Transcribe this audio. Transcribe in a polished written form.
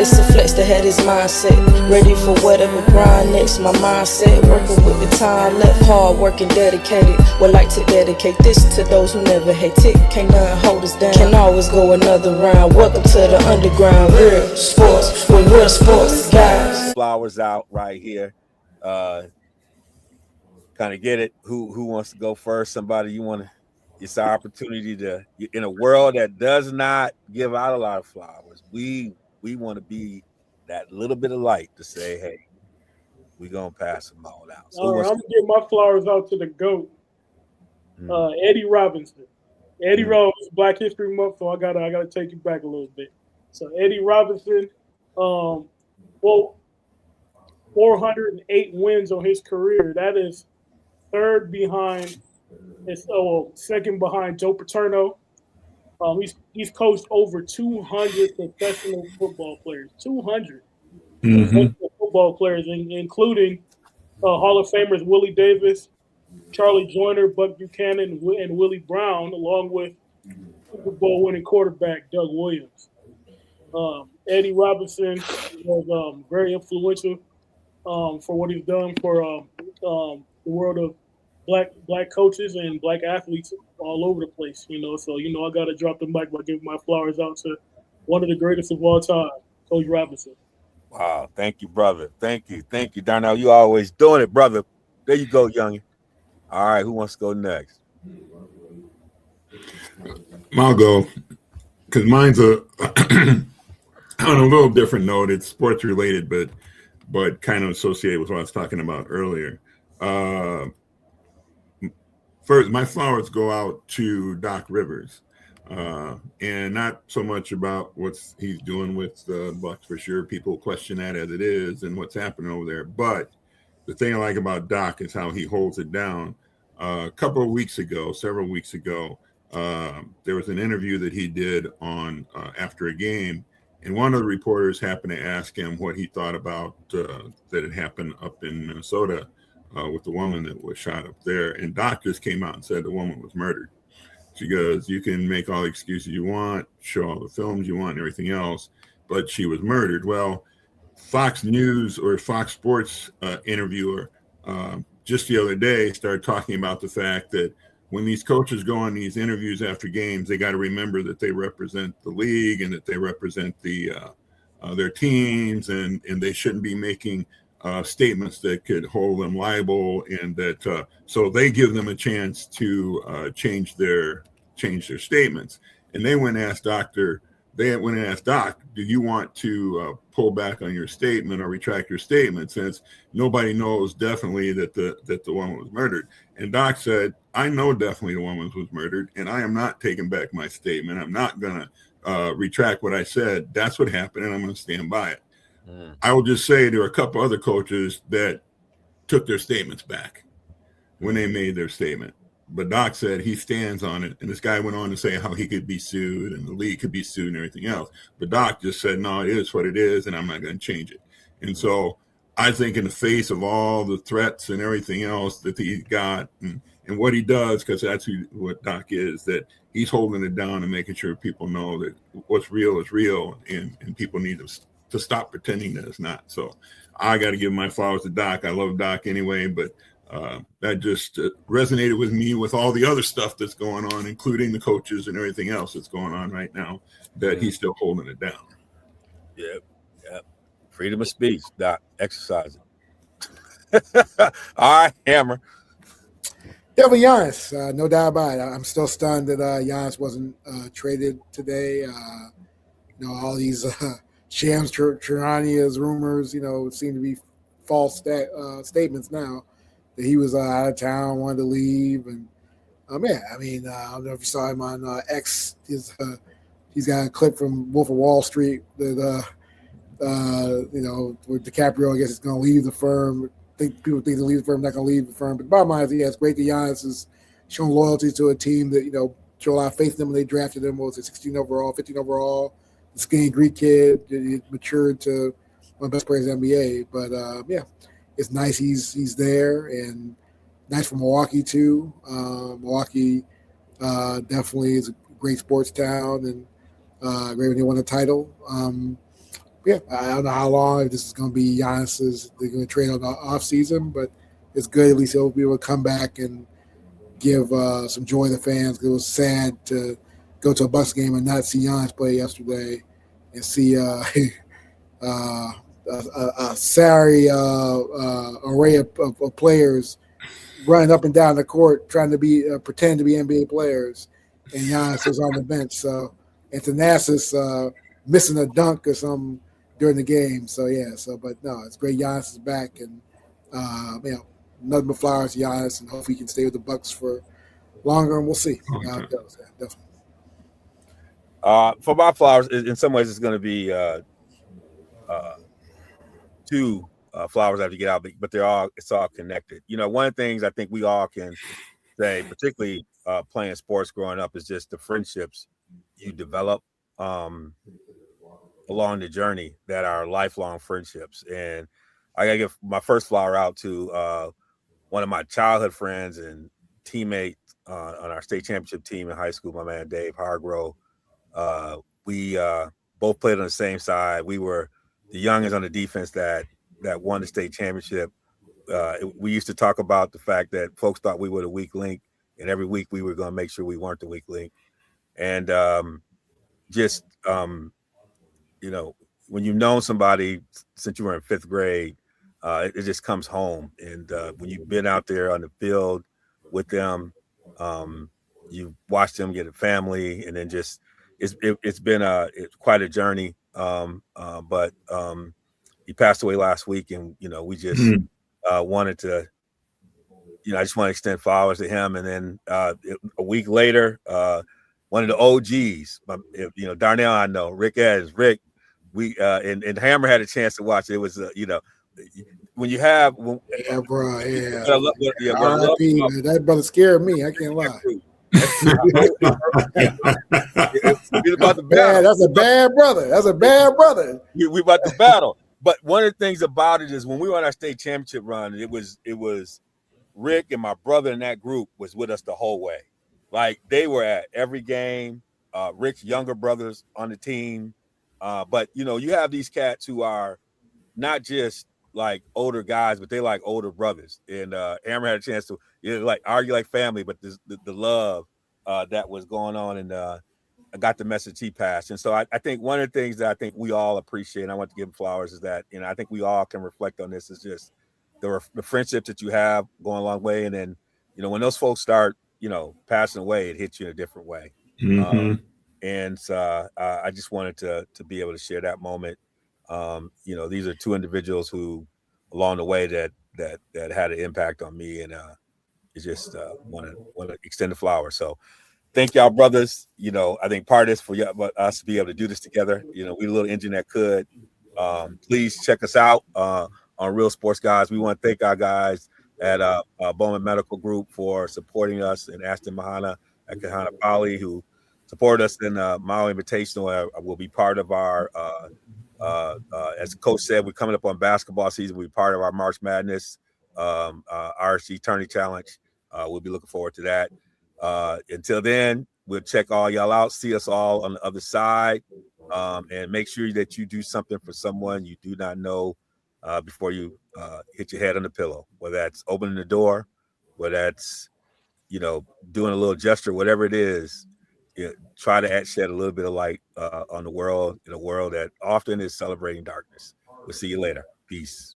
It's a flex that had his mindset. Ready for whatever grind next. My mindset working with the time left. Hard working, dedicated. Would like to dedicate this to those who never hate it. Can't nothing hold us down. Can always go another round. Welcome to the underground. Real sports with real sports guys. Flowers out right here. Kind of get it. Who wants to go first? Somebody you want to? It's our opportunity to, in a world that does not give out a lot of flowers, we want to be that little bit of light to say, hey, we're gonna pass them all out. So all right, I'm gonna give my flowers out to the GOAT, Eddie Robinson. Eddie Robinson, Black History Month, so I gotta take you back a little bit. So Eddie Robinson, 408 wins on his career. That is second behind Joe Paterno. He's coached over 200 professional football players. 200 professional football players, including Hall of Famers Willie Davis, Charlie Joyner, Buck Buchanan, and Willie Brown, along with Super Bowl winning quarterback Doug Williams. Eddie Robinson was very influential for what he's done for the world of black coaches and black athletes all over the place, So, I got to drop the mic by giving my flowers out to one of the greatest of all time, Coach Robinson. Wow. Thank you, brother. Thank you. Darnell, you always doing it, brother. There you go, youngin. All right. Who wants to go next? I'll go because mine's on a little different note. It's sports related, but kind of associated with what I was talking about earlier. First, my flowers go out to Doc Rivers, and not so much about what he's doing with the Bucs for sure. People question that as it is and what's happening over there. But the thing I like about Doc is how he holds it down. Several weeks ago, there was an interview that he did on after a game, and one of the reporters happened to ask him what he thought about that had happened up in Minnesota. With the woman that was shot up there. And Doc just came out and said the woman was murdered. She goes, you can make all the excuses you want, show all the films you want and everything else, but she was murdered. Well, Fox News or Fox Sports interviewer just the other day started talking about the fact that when these coaches go on these interviews after games, they got to remember that they represent the league and that they represent their teams and they shouldn't be making statements that could hold them liable, and that so they give them a chance to change their statements. And they went and asked Doc, do you want to pull back on your statement or retract your statement, since nobody knows definitely that the woman was murdered? And Doc said, I know definitely the woman was murdered, and I am not taking back my statement. I'm not going to retract what I said. That's what happened, and I'm going to stand by it. I will just say there are a couple other coaches that took their statements back when they made their statement. But Doc said he stands on it. And this guy went on to say how he could be sued and the league could be sued and everything else. But Doc just said, no, it is what it is, and I'm not going to change it. And so I think in the face of all the threats and everything else that he got and what he does, because that's what Doc is, that he's holding it down and making sure people know that what's real is real, and people need to stop pretending that it's not. So I got to give my flowers to Doc. I love Doc anyway, but that just resonated with me with all the other stuff that's going on, including the coaches and everything else that's going on right now, that he's still holding it down. Yep. Freedom of speech, Doc. Exercise it. All right, Hammer. Yeah, but Giannis, no doubt about it. I'm still stunned that Giannis wasn't traded today. All these Shams Charania's rumors, seem to be false statements now that he was out of town, wanted to leave. And I don't know if you saw him on X. He's got a clip from Wolf of Wall Street that, with DiCaprio, I guess, is going to leave the firm. People think to leave the firm, not going to leave the firm. But the bottom line is, it's great that Giannis has shown loyalty to a team that, showed a lot of faith in them when they drafted him. What was it, 16 overall, 15 overall? The skinny Greek kid, he matured to one of the best players in the NBA. But, it's nice he's there, and nice for Milwaukee, too. Milwaukee definitely is a great sports town, and great when they won a title. Yeah, I don't know how long, if this is going to be Giannis's, they're going to trade on the off season, but it's good. At least he'll be able to come back and give some joy to fans. It was sad to go to a Bucks game and not see Giannis play yesterday, and see a sorry array of players running up and down the court trying to be pretend to be NBA players, and Giannis was on the bench. So, and Thanasis missing a dunk or something during the game. So yeah. So, but no, it's great. Giannis is back, and nothing but flowers to Giannis, and hopefully he can stay with the Bucks for longer, and we'll see how it goes. Yeah, definitely. For my flowers, in some ways, it's going to be two flowers I have to get out, but it's all connected. You know, one of the things I think we all can say, particularly playing sports growing up, is just the friendships you develop along the journey that are lifelong friendships. And I gotta give my first flower out to one of my childhood friends and teammate on our state championship team in high school, my man Dave Hargrove. We both played on the same side. We were the youngest on the defense that won the state championship. We used to talk about the fact that folks thought we were the weak link, and every week we were going to make sure we weren't the weak link. And you know, when you've known somebody since you were in fifth grade, it just comes home. And when you've been out there on the field with them, you watch them get a family, and then just it's been quite a journey. But he passed away last week, and you know, we just wanted to, you know, I just want to extend flowers to him. And then a week later, one of the OGs, you know, Darnell, I know, Rick Adams, we and Hammer had a chance to watch it. It was you know, when you have yeah, bro, yeah. R.I.P., man. That brother scared me. I can't lie. It's about the battle. Man, that's a bad brother. That's a bad brother. We about to battle. But one of the things about it is when we were on our state championship run, it was Rick and my brother in that group was with us the whole way. Like they were at every game. Rick's younger brothers on the team. But you know, you have these cats who are not just like older guys, but they like older brothers. And Hammer had a chance to like argue like family, but the love that was going on, and I got the message he passed. And so I think one of the things that I think we all appreciate, and I want to give him flowers, is that, you know, I think we all can reflect on this, is just the friendships that you have going a long way. And then, you know, when those folks start, you know, passing away, it hits you in a different way. And so I just wanted to be able to share that moment. You know, these are two individuals who along the way that had an impact on me, and it's just want to extend the flowers. So thank y'all, brothers. You know, I think part of this for us to be able to do this together. You know, we a little engine that could. Please check us out on Real Sports Guys. We want to thank our guys at Bowman Medical Group for supporting us, and Ashton Mahana at Kahana Poly, who supported us in Maui Invitational. Will be part of our, as the coach said, we're coming up on basketball season. We'll be part of our March Madness RSG Tourney Challenge. We'll be looking forward to that. Until then, we'll check all y'all out. See us all on the other side, and make sure that you do something for someone you do not know before you hit your head on the pillow. Whether that's opening the door, whether that's, you know, doing a little gesture, whatever it is. Try to shed a little bit of light on the world, in a world that often is celebrating darkness. We'll see you later. Peace.